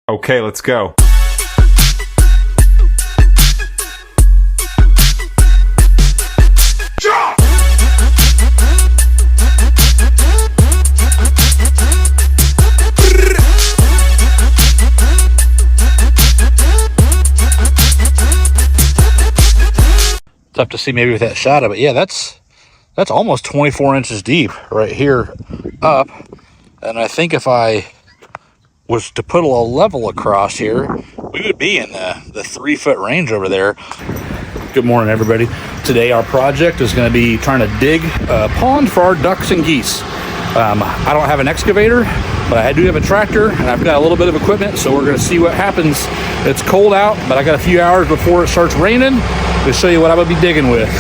Okay, let's go. Tough to see maybe with that shadow, but yeah, that's almost 24 inches deep right here up. And I think if I was to put a level across here, we would be in the 3 foot range over there. Good morning, everybody. Today our project is going to be trying to dig a pond for our ducks and geese. I don't have an excavator, but I do have a tractor and I've got a little bit of equipment, so we're going to see what happens. It's cold out, but I got a few hours before it starts raining to show you what I'm going to be digging with.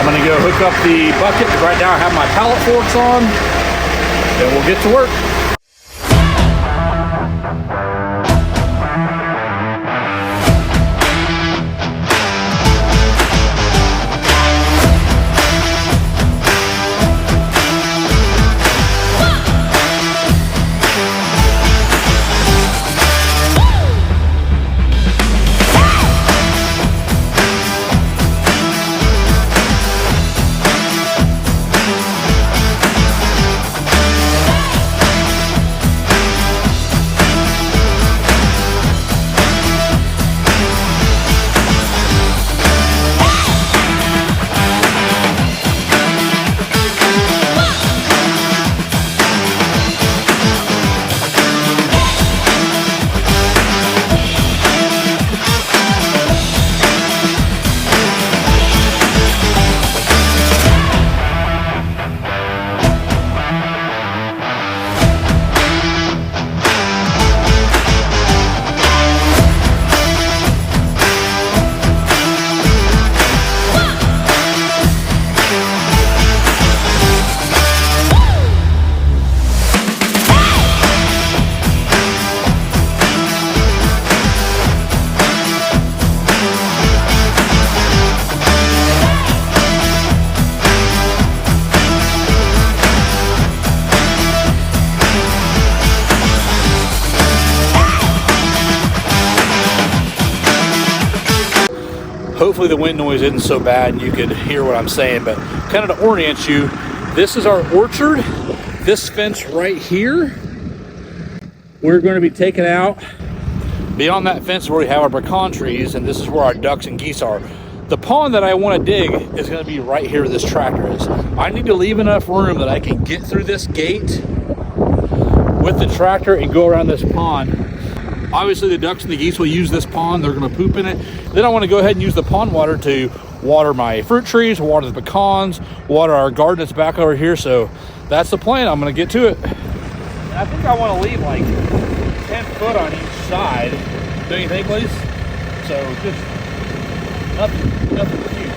I'm going to go hook up the bucket. Right now I have my pallet forks on, and we'll get to work. Hopefully the wind noise isn't so bad and you can hear what I'm saying, but kind of to orient you, this is our orchard. This fence right here, we're going to be taking out. Beyond that fence where we have our pecan trees, and this is where our ducks and geese are. The pond that I want to dig is going to be right here where this tractor is. I need to leave enough room that I can get through this gate with the tractor and go around this pond. Obviously the ducks and the geese will use this pond. They're going to poop in it. Then I want to go ahead and use the pond water to water my fruit trees, water the pecans, water our garden that's back over here. So that's the plan. I'm going to get to it. I think I want to leave like 10 foot on each side. Don't you think, ladies? So just nothing huge.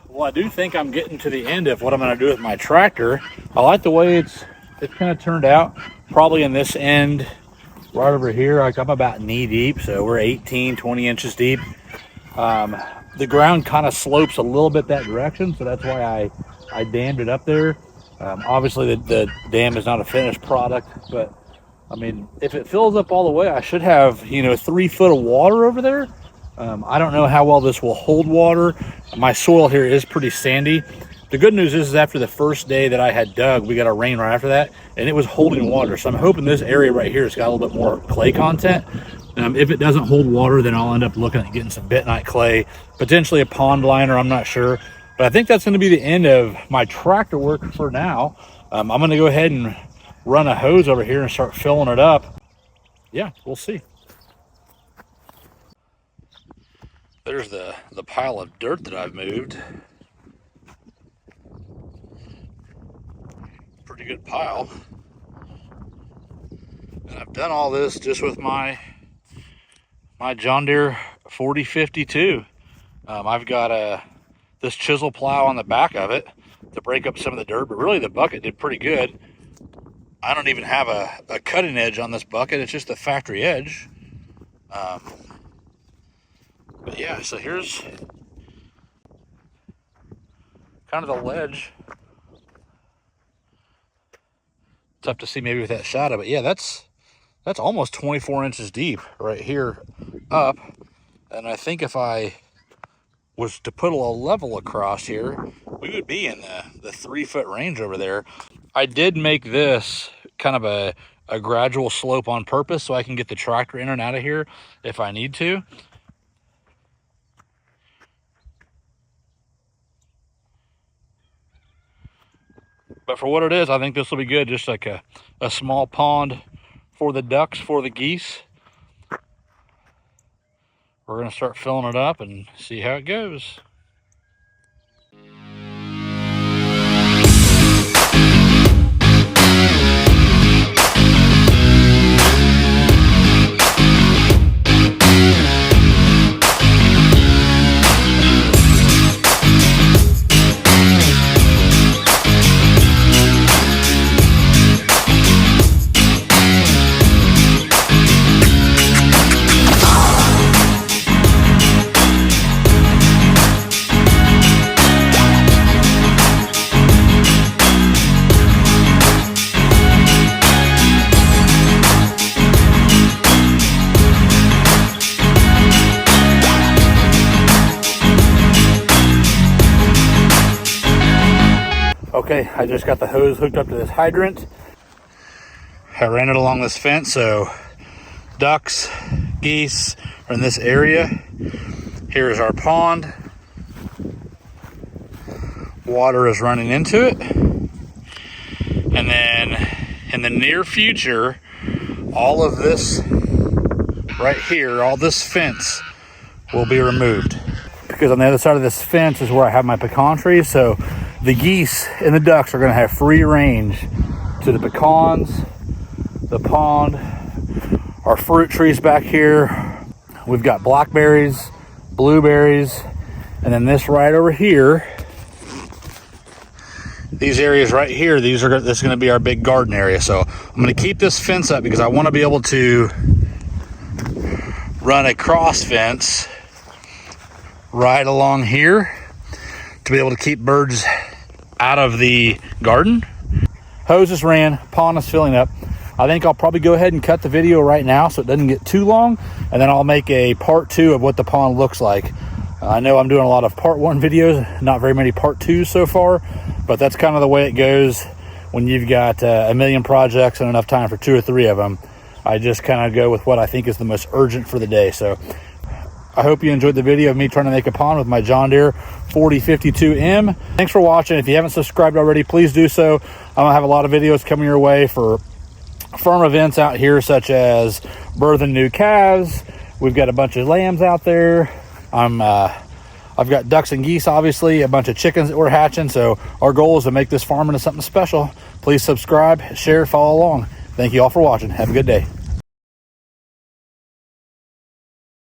Well, I do think I'm getting to the end of what I'm going to do with my tractor. I like the way it's kind of turned out. Probably in this end right over here, like I'm about knee deep, so we're 18, 20 inches deep. The ground kind of slopes a little bit that direction, so that's why I dammed it up there. Obviously the dam is not a finished product, but I mean, if it fills up all the way, I should have, 3 foot of water over there. I don't know how well this will hold water. My soil here is pretty sandy. The good news is after the first day that I had dug, we got a rain right after that, and it was holding water. So I'm hoping this area right here has got a little bit more clay content. If it doesn't hold water, then I'll end up looking at getting some bentonite clay, potentially a pond liner, I'm not sure. But I think that's going to be the end of my tractor work for now. I'm going to go ahead and run a hose over here and start filling it up. Yeah, we'll see. There's the pile of dirt that I've moved. Pretty good pile. And I've done all this just with my John Deere 4052. I've got this chisel plow on the back of it to break up some of the dirt, but really the bucket did pretty good. I don't even have a cutting edge on this bucket. It's just a factory edge. But yeah, so here's kind of the ledge. Tough to see maybe with that shadow, but yeah, that's almost 24 inches deep right here up. And I think if I was to put a level across here, we would be in the 3 foot range over there. I did make this kind of a gradual slope on purpose so I can get the tractor in and out of here if I need to. But for what it is, I think this will be good. Just like a small pond for the ducks, for the geese. We're going to start filling it up and see how it goes. Okay, I just got the hose hooked up to this hydrant. I ran it along this fence, so ducks, geese are in this area. Here is our pond. Water is running into it. And then in the near future, all of this right here, all this fence will be removed. Because on the other side of this fence is where I have my pecan trees, so the geese and the ducks are going to have free range to the pecans, the pond, our fruit trees back here. We've got blackberries, blueberries, and then this right over here. These areas right here, this is going to be our big garden area. So I'm going to keep this fence up because I want to be able to run a cross fence right along here to be able to keep birds out of the garden. Hoses ran, pond is filling up. I think I'll probably go ahead and cut the video right now so it doesn't get too long, and then I'll make a part 2 of what the pond looks like. I know I'm doing a lot of part 1 videos, not very many part 2s so far, but that's kind of the way it goes when you've got a million projects and enough time for 2 or 3 of them. I just kind of go with what I think is the most urgent for the day. So I hope you enjoyed the video of me trying to make a pond with my John Deere 4052M. Thanks for watching. If you haven't subscribed already, please do so. I'm going to have a lot of videos coming your way for farm events out here, such as birthing new calves. We've got a bunch of lambs out there. I've got ducks and geese, obviously, a bunch of chickens that we're hatching. So our goal is to make this farm into something special. Please subscribe, share, follow along. Thank you all for watching. Have a good day.